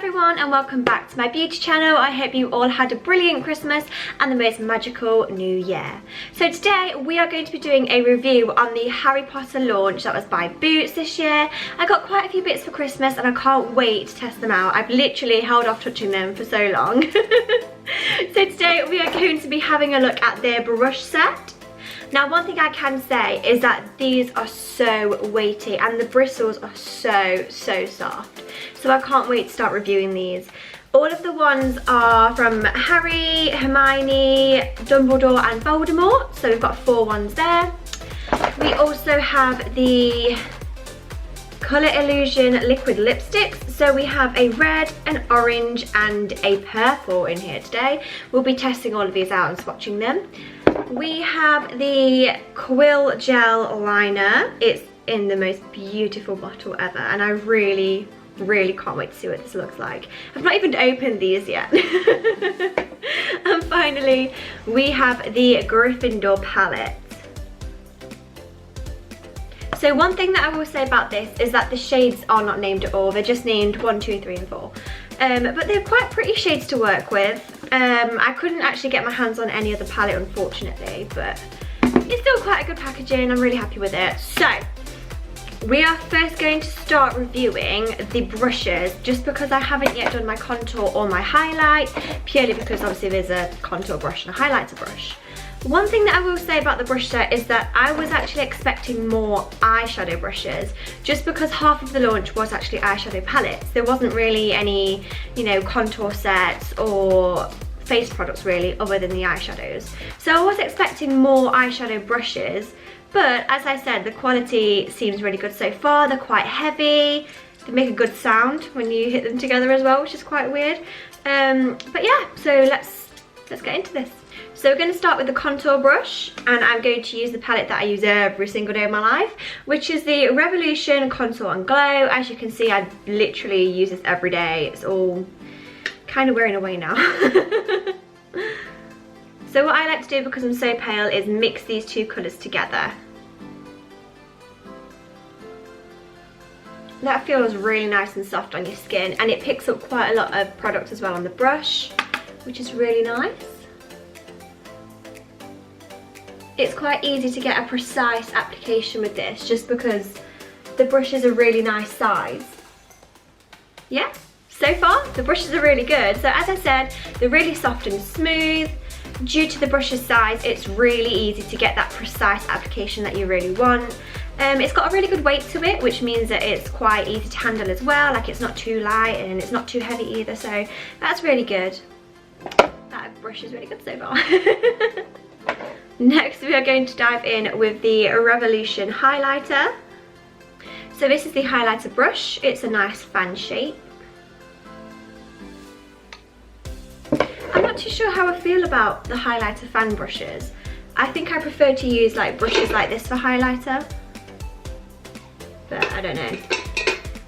everyone and welcome back to my beauty channel. I hope you all had a brilliant Christmas and the most magical new year. So today we are going to be doing a review on the Harry Potter launch that was by Boots this year. I got quite a few bits for Christmas and I can't wait to test them out. I've literally held off touching them for so long. So today we are going to be having a look at their brush set. Now one thing I can say is that these are so weighty and the bristles are so soft. So I can't wait to start reviewing these. All of the ones are from Harry, Hermione, Dumbledore and Voldemort. So we've got 4 ones there. We also have the Colour Illusion liquid lipsticks. So we have a red, an orange and a purple in here today. We'll be testing all of these out and swatching them. We have the Quill Gel Eyeliner. It's in the most beautiful bottle ever and I really can't wait to see what this looks like. I've not even opened these yet. And finally we have the Gryffindor palette. So one thing that I will say about this is that the shades are not named at all. They're just named 1, 2, 3 and 4. But they're quite pretty shades to work with. I couldn't actually get my hands on any other palette unfortunately, but it's still quite a good packaging. I'm really happy with it. So we are first going to start reviewing the brushes just because I haven't yet done my contour or my highlight, purely because obviously there's a contour brush and a highlighter brush. One thing that I will say about the brush set is that I was actually expecting more eyeshadow brushes just because half of the launch was actually eyeshadow palettes. There wasn't really any, you know, contour sets or face products really other than the eyeshadows. So I was expecting more eyeshadow brushes, but as I said, the quality seems really good so far. They're quite heavy. They make a good sound when you hit them together as well, which is quite weird. But yeah, so let's get into this. So we're going to start with the contour brush and I'm going to use the palette that I use every single day of my life, which is the Revolution Contour and Glow. As you can see, I literally use this every day. It's all kind of wearing away now. So what I like to do, because I'm so pale, is mix these two colours together. That feels really nice and soft on your skin and it picks up quite a lot of product as well on the brush, which is really nice. It's quite easy to get a precise application with this just because the brushes are really nice size. Yeah, so far the brushes are really good. So as I said, they're really soft and smooth. Due to the brush's size, it's really easy to get that precise application that you really want. It's got a really good weight to it, which means that it's quite easy to handle as well. Like it's not too light and it's not too heavy either, so that's really good. That brush is really good so far. Next we are going to dive in with the Revolution highlighter. So this is the highlighter brush. It's a nice fan shape. I'm not too sure how I feel about the highlighter fan brushes. I think I prefer to use like brushes like this for highlighter. But I don't know.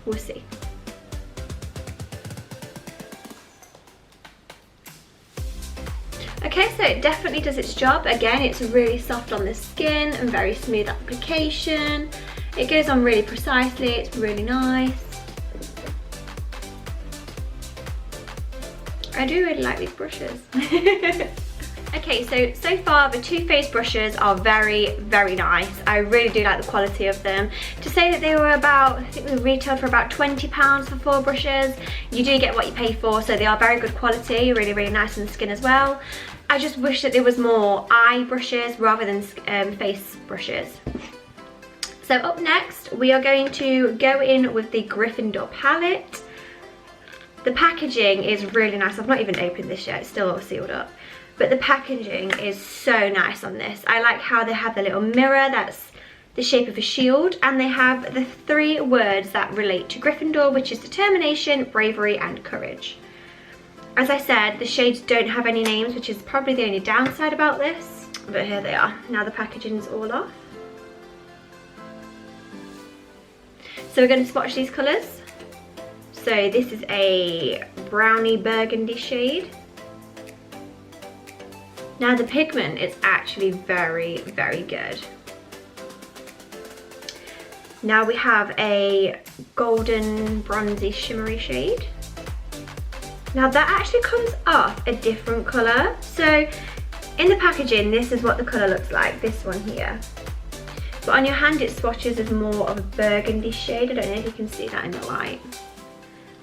We'll see. Okay, so it definitely does its job. Again, it's really soft on the skin and very smooth application. It goes on really precisely, it's really nice. I do really like these brushes. Okay, so far the Too Faced brushes are very nice. I really do like the quality of them. To say that they were about, I think they retailed for about £20 for 4 brushes. You do get what you pay for, so they are very good quality, really nice on the skin as well. I just wish that there was more eye brushes rather than face brushes. So up next, we are going to go in with the Gryffindor palette. The packaging is really nice. I've not even opened this yet, it's still all sealed up. But the packaging is so nice on this. I like how they have the little mirror that's the shape of a shield, and they have the 3 words that relate to Gryffindor, which is determination, bravery and courage. As I said, the shades don't have any names, which is probably the only downside about this, but here they are. Now the packaging's all off. So we're going to swatch these colours. So this is a browny burgundy shade. Now the pigment is actually very good. Now we have a golden bronzy shimmery shade. Now that actually comes off a different colour. So in the packaging, this is what the colour looks like, this one here. But on your hand it swatches as more of a burgundy shade. I don't know if you can see that in the light.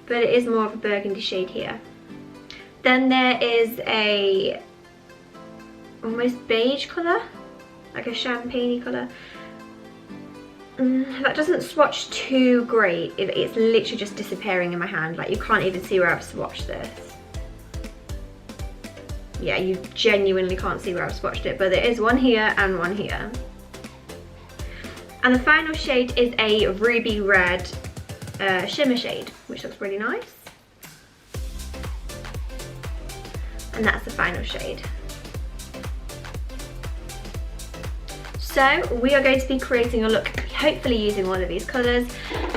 But it is more of a burgundy shade here. Then there is a almost beige colour, like a champagne-y colour. That doesn't swatch too great. It's literally just disappearing in my hand. Like, you can't even see where I've swatched this. Yeah, you genuinely can't see where I've swatched it, but there is one here and one here. And the final shade is a ruby red shimmer shade, which looks really nice. And that's the final shade. So we are going to be creating a look, hopefully using one of these colours,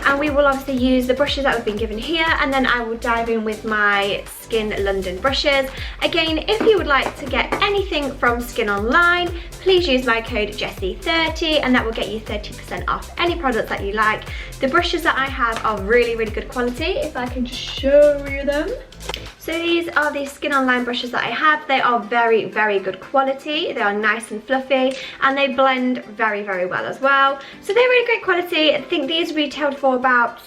and we will obviously use the brushes that we've been given here, and then I will dive in with my Skin London brushes. Again, if you would like to get anything from Skin Online, please use my code Jessie30 and that will get you 30% off any products that you like. The brushes that I have are really, really good quality, if I can just show you them. So these are the Skin Online brushes that I have. They are very, very good quality. They are nice and fluffy and they blend very, very well as well. So they're really great quality. I think these retailed for about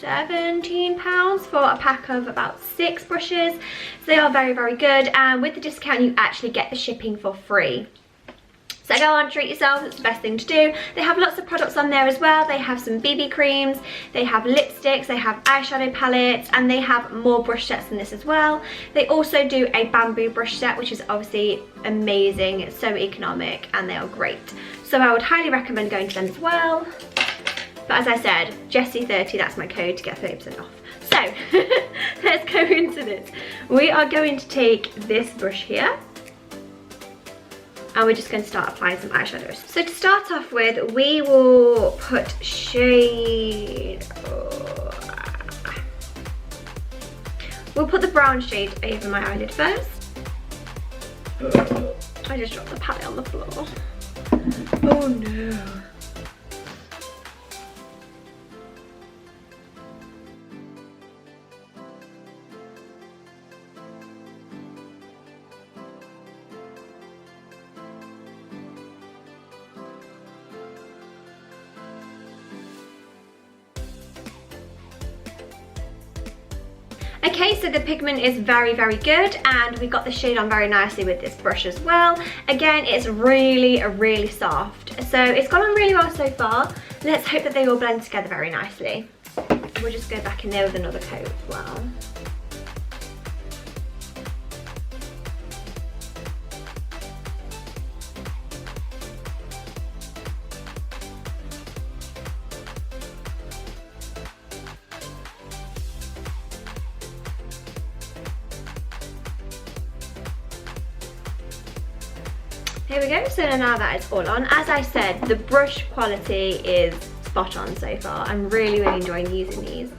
£17 for a pack of about 6 brushes. So they are very, very good, and with the discount you actually get the shipping for free. So go on, treat yourself, it's the best thing to do. They have lots of products on there as well. They have some BB creams, they have lipsticks, they have eyeshadow palettes, and they have more brush sets than this as well. They also do a bamboo brush set, which is obviously amazing. It's so economic and they are great. So I would highly recommend going to them as well. But as I said, Jessie30, that's my code to get 30% off. So let's go into this. We are going to take this brush here, and we're just going to start applying some eyeshadows. So to start off with, we will put shade... We'll put the brown shade over my eyelid first. I just dropped the palette on the floor. Oh no. Okay, so the pigment is very, very good, and we got the shade on very nicely with this brush as well. Again, it's really, really soft. So it's gone on really well so far. Let's hope that they all blend together very nicely. We'll just go back in there with another coat as well. Here we go, so now that is all on. As I said, the brush quality is spot on so far. I'm really, really enjoying using these.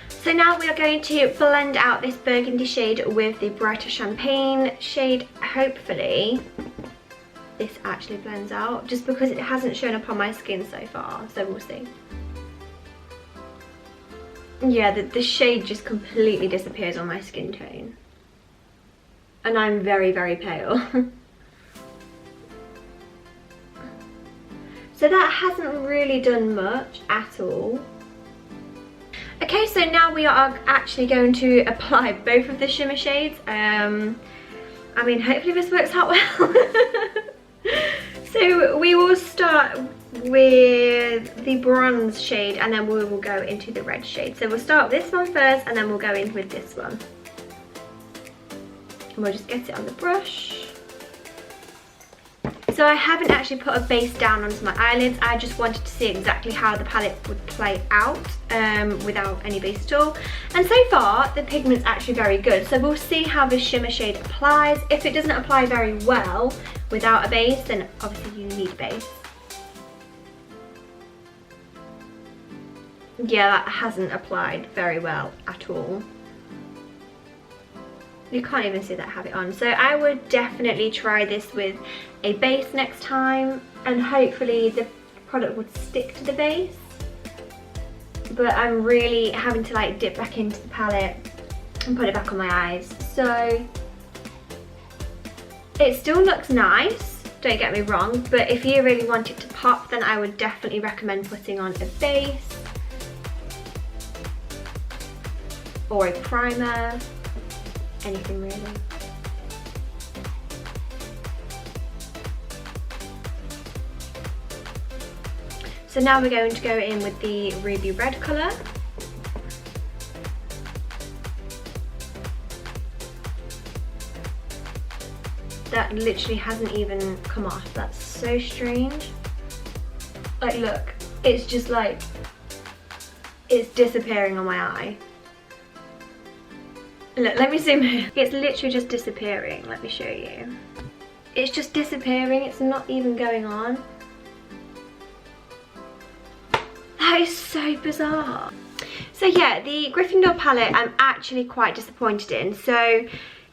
So now we are going to blend out this burgundy shade with the brighter champagne shade. Hopefully this actually blends out, just because it hasn't shown up on my skin so far, so we'll see. Yeah, the shade just completely disappears on my skin tone. And I'm very, very pale. So that hasn't really done much at all. Okay, so now we are actually going to apply both of the shimmer shades. I mean, hopefully this works out well. So we will start with the bronze shade and then we will go into the red shade. So we'll start with this one first and then we'll go in with this one. And we'll just get it on the brush. So I haven't actually put a base down onto my eyelids. I just wanted to see exactly how the palette would play out without any base at all. And so far, the pigment's actually very good. So we'll see how this shimmer shade applies. If it doesn't apply very well without a base, then obviously you need a base. Yeah, that hasn't applied very well at all. You can't even see that I have it on. So I would definitely try this with a base next time, and hopefully the product would stick to the base. But I'm really having to like dip back into the palette and put it back on my eyes. So it still looks nice, don't get me wrong, but if you really want it to pop, then I would definitely recommend putting on a base or a primer, anything really. So now we're going to go in with the ruby red colour. That literally hasn't even come off. That's so strange. Like, look, it's just like, it's disappearing on my eye. Look, let me zoom in. It's literally just disappearing. Let me show you. It's just disappearing. It's not even going on. That is so bizarre. So yeah, the Gryffindor palette I'm actually quite disappointed in. So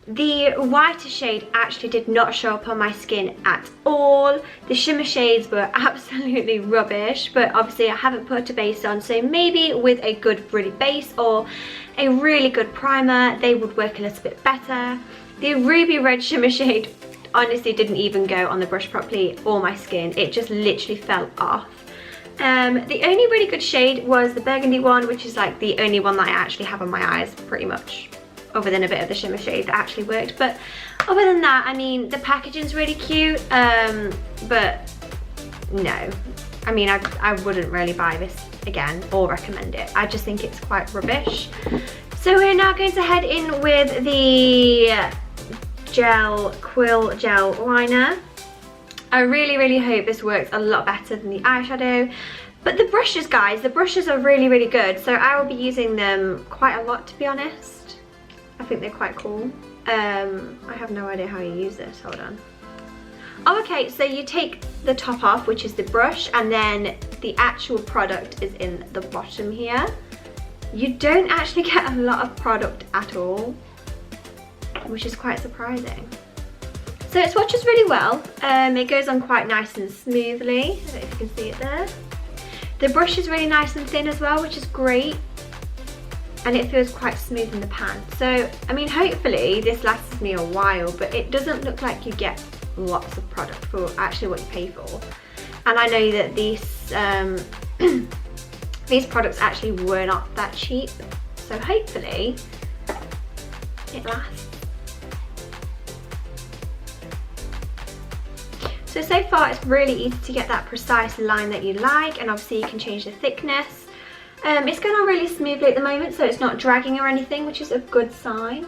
the whiter shade actually did not show up on my skin at all. The shimmer shades were absolutely rubbish, but obviously I haven't put a base on, so maybe with a good really base or a really good primer they would work a little bit better. The ruby red shimmer shade honestly didn't even go on the brush properly or my skin. It just literally fell off. The only really good shade was the burgundy one, which is like the only one that I actually have on my eyes pretty much, other than a bit of the shimmer shade that actually worked. But other than that, I mean, the packaging's really cute, but no. I mean, I wouldn't really buy this again or recommend it. I just think it's quite rubbish. So we're now going to head in with the Quill Gel Liner. I really hope this works a lot better than the eyeshadow. But the brushes, guys, the brushes are really good. So I will be using them quite a lot, to be honest. I think they're quite cool. I have no idea how you use this. Hold on. Oh, okay, so you take the top off, which is the brush, and then the actual product is in the bottom here. You don't actually get a lot of product at all, which is quite surprising. So it swatches really well. It goes on quite nice and smoothly. I don't know if you can see it there. The brush is really nice and thin as well, which is great. And it feels quite smooth in the pan. So, I mean, hopefully this lasts me a while, but it doesn't look like you get lots of product for actually what you pay for. And I know that these, these products actually were not that cheap. So hopefully it lasts. So far it's really easy to get that precise line that you like, and obviously you can change the thickness. It's going on really smoothly at the moment, so it's not dragging or anything, which is a good sign.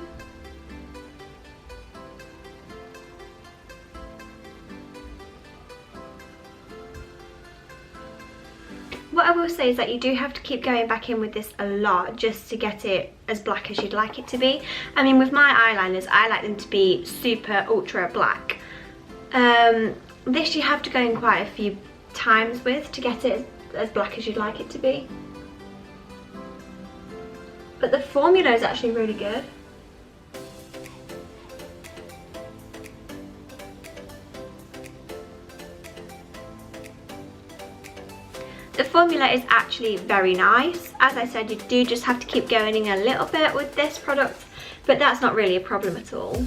What I will say is that you do have to keep going back in with this a lot just to get it as black as you'd like it to be. I mean, with my eyeliners, I like them to be super ultra black. This you have to go in quite a few times with to get it as black as you'd like it to be. But the formula is actually really good. The formula is actually very nice. As I said, you do just have to keep going in a little bit with this product, but that's not really a problem at all.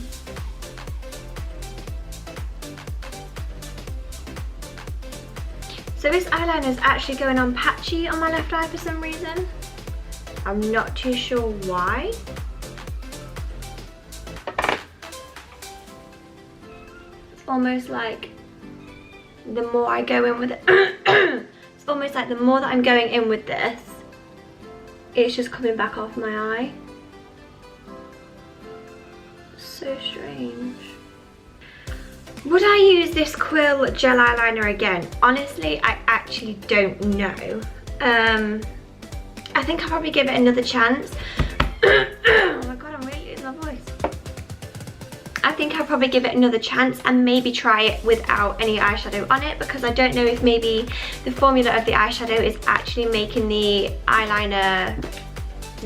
So this eyeliner is actually going on patchy on my left eye for some reason. I'm not too sure why. It's almost like the more I go in with it, it's almost like the more that I'm going in with this, it's just coming back off my eye. So strange. Would I use this Quill Gel Eyeliner again? Honestly, I actually don't know. I think I'll probably give it another chance. Oh my god, I'm really losing my voice. I think I'll probably give it another chance and maybe try it without any eyeshadow on it, because I don't know if maybe the formula of the eyeshadow is actually making the eyeliner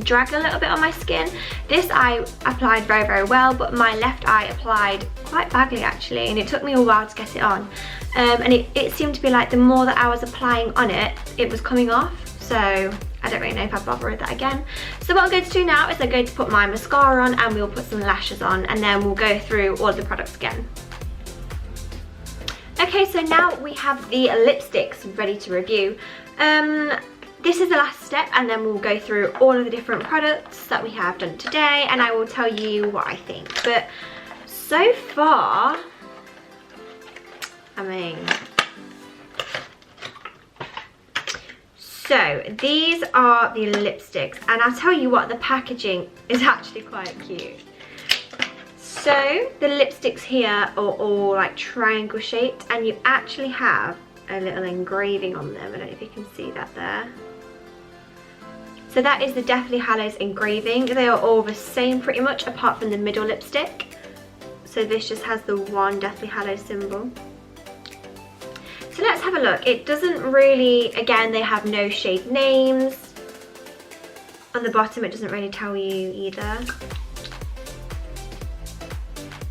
drag a little bit on my skin. This eye applied very well, but my left eye applied quite badly actually, and it took me a while to get it on. And it seemed to be like the more that I was applying on it, it was coming off. So I don't really know if I'd bother with that again. So what I'm going to do now is I'm going to put my mascara on and we'll put some lashes on, and then we'll go through all of the products again. Okay, so now we have the lipsticks ready to review. This is the last step, and then we'll go through all of the different products that we have done today, and I will tell you what I think. But so far, I mean, so these are the lipsticks, and I'll tell you what, the packaging is actually quite cute. So the lipsticks here are all like triangle shaped, and you actually have a little engraving on them. I don't know if you can see that there. So that is the Deathly Hallows engraving. They are all the same pretty much, apart from the middle lipstick. So this just has the one Deathly Hallows symbol. So let's have a look. It doesn't really, again, they have no shade names. On the bottom it doesn't really tell you either.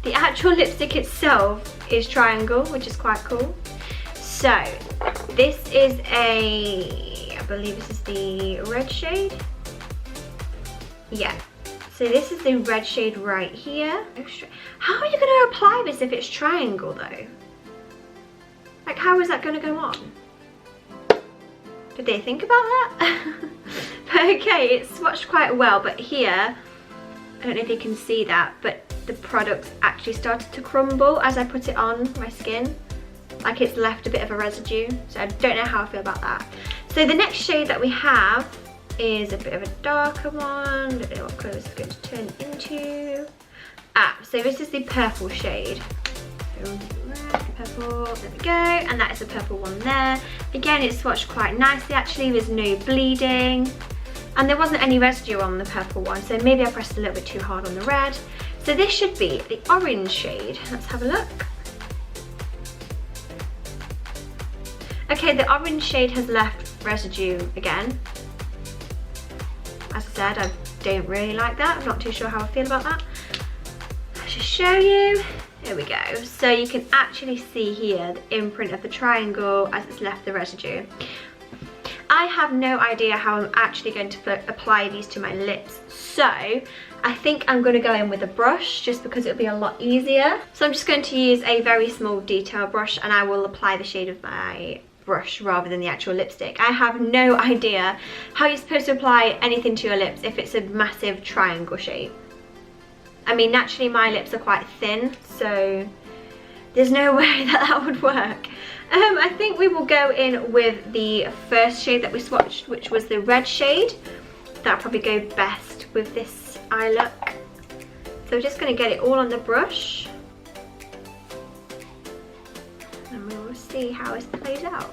The actual lipstick itself is triangle, which is quite cool. So this is I believe this is the red shade. Yeah. So this is the red shade right here. How are you going to apply this if it's triangle though? Like, how is that going to go on? Did they think about that? But okay, it's swatched quite well, but here, I don't know if you can see that, but the product actually started to crumble as I put it on my skin. Like, it's left a bit of a residue, so I don't know how I feel about that. So the next shade that we have is a bit of a darker one. I don't know what colour this is going to turn into. So this is the purple shade. Purple, there we go, and that is the purple one there. Again, it's swatched quite nicely actually, there's no bleeding. And there wasn't any residue on the purple one, so maybe I pressed a little bit too hard on the red. So this should be the orange shade. Let's have a look. Okay, the orange shade has left residue again. As I said, I don't really like that. I'm not too sure how I feel about that. Let's just show you. There we go. So you can actually see here the imprint of the triangle as it's left the residue. I have no idea how I'm actually going to apply these to my lips. So I think I'm going to go in with a brush just because it'll be a lot easier. So I'm just going to use a very small detail brush, and I will apply the shade of my brush rather than the actual lipstick. I have no idea how you're supposed to apply anything to your lips if it's a massive triangle shape. I mean, naturally my lips are quite thin, so there's no way that that would work. I think we will go in with the first shade that we swatched, which was the red shade. That'll probably go best with this eye look. So we're just going to get it all on the brush, and we will see how this plays out.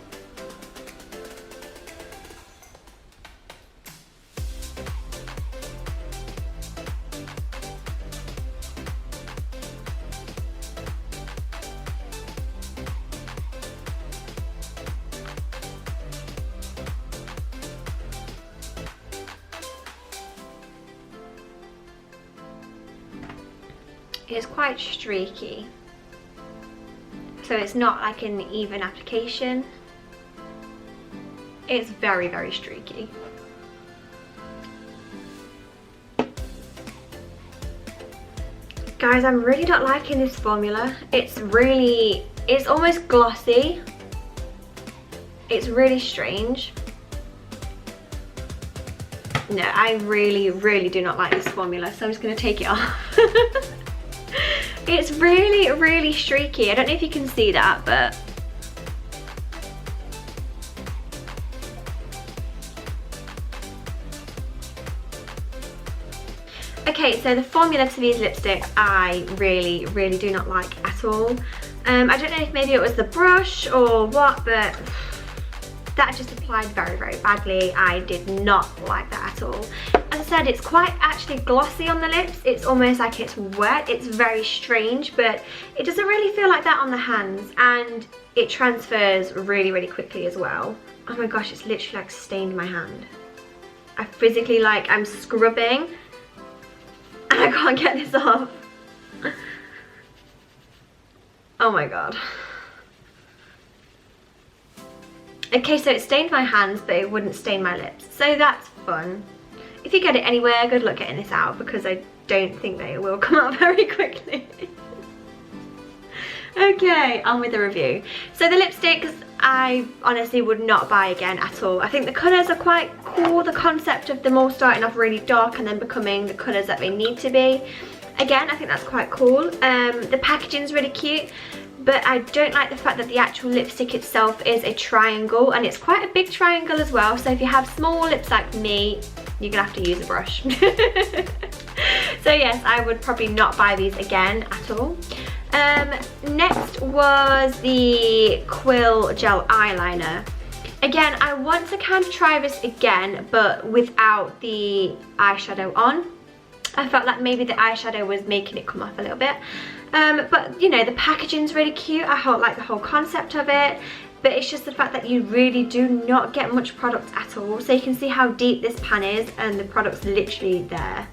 It's quite streaky, so it's not like an even application. It's very, very streaky. Guys, I'm really not liking this formula. It's almost glossy. It's really strange. No, I really, really do not like this formula, so I'm just going to take it off. It's really, really streaky. I don't know if you can see that, but okay, so the formula to these lipsticks I really, really do not like at all. I don't know if maybe it was the brush or what, but that just applied very, very badly. I did not like that at all. As I said, it's quite actually glossy on the lips. It's almost like it's wet. It's very strange, but it doesn't really feel like that on the hands, and it transfers really, really quickly as well. Oh my gosh, it's literally like stained my hand. I physically, like, I'm scrubbing and I can't get this off. Oh my god. Okay, so it stained my hands, but it wouldn't stain my lips. So that's fun. If you get it anywhere, good luck getting this out because I don't think that it will come out very quickly. Okay, on with the review. So the lipsticks, I honestly would not buy again at all. I think the colours are quite cool, the concept of them all starting off really dark and then becoming the colours that they need to be. Again, I think that's quite cool. The packaging's really cute, but I don't like the fact that the actual lipstick itself is a triangle, and it's quite a big triangle as well, so if you have small lips like me, you're gonna have to use a brush. So yes, I would probably not buy these again at all. Next was the Quill Gel Eyeliner. Again, I want to kind of try this again, but without the eyeshadow on. I felt like maybe the eyeshadow was making it come off a little bit. But you know, the packaging's really cute. I like the whole concept of it. But it's just the fact that you really do not get much product at all. So you can see how deep this pan is and the product's literally there.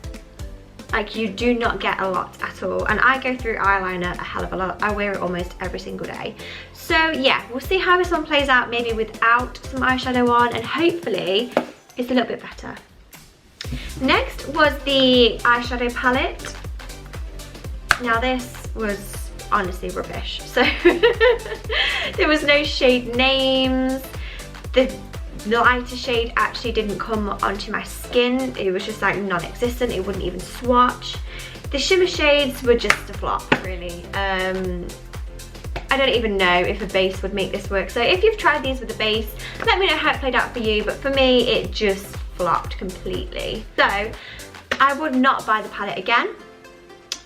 Like, you do not get a lot at all. And I go through eyeliner a hell of a lot. I wear it almost every single day. So yeah, we'll see how this one plays out maybe without some eyeshadow on, and hopefully it's a little bit better. Next was the eyeshadow palette. Now this was honestly rubbish. So there was no shade names. The lighter shade actually didn't come onto my skin. It was just like non-existent. It wouldn't even swatch. The shimmer shades were just a flop, really. I don't even know if a base would make this work. So if you've tried these with a base, let me know how it played out for you. But for me, it just flopped completely. So I would not buy the palette again.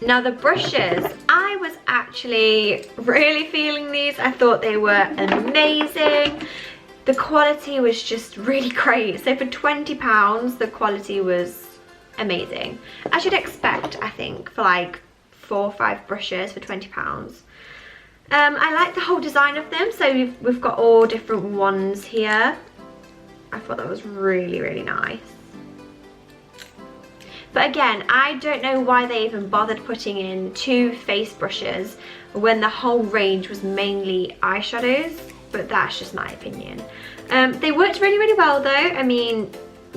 Now the brushes, I was actually really feeling these. I thought they were amazing. The quality was just really great. So for £20, the quality was amazing. As you'd expect, I think, for like 4 or 5 brushes for £20. I like the whole design of them. So we've got all different ones here. I thought that was really, really nice. But again, I don't know why they even bothered putting in 2 face brushes when the whole range was mainly eyeshadows. But that's just my opinion. They worked really, really well though. I mean,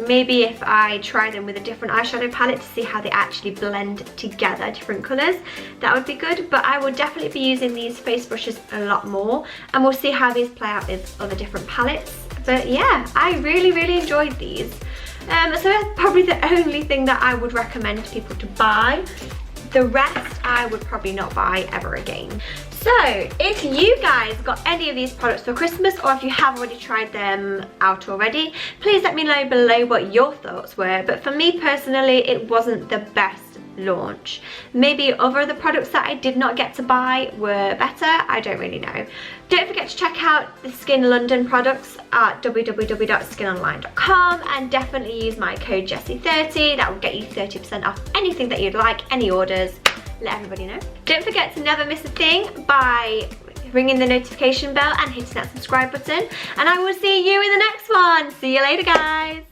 maybe if I try them with a different eyeshadow palette to see how they actually blend together, different colours, that would be good. But I will definitely be using these face brushes a lot more, and we'll see how these play out with other different palettes. But yeah, I really, really enjoyed these. So that's probably the only thing that I would recommend people to buy. The rest I would probably not buy ever again. So if you guys got any of these products for Christmas, or if you have already tried them out already, please let me know below what your thoughts were. But for me personally, it wasn't the best launch. Maybe other of the products that I did not get to buy were better. I don't really know. Don't forget to check out the Skin London products at www.skinonline.com, and definitely use my code Jessie30. That will get you 30% off anything that you'd like, any orders. Let everybody know. Don't forget to never miss a thing by ringing the notification bell and hitting that subscribe button. And I will see you in the next one. See you later, guys.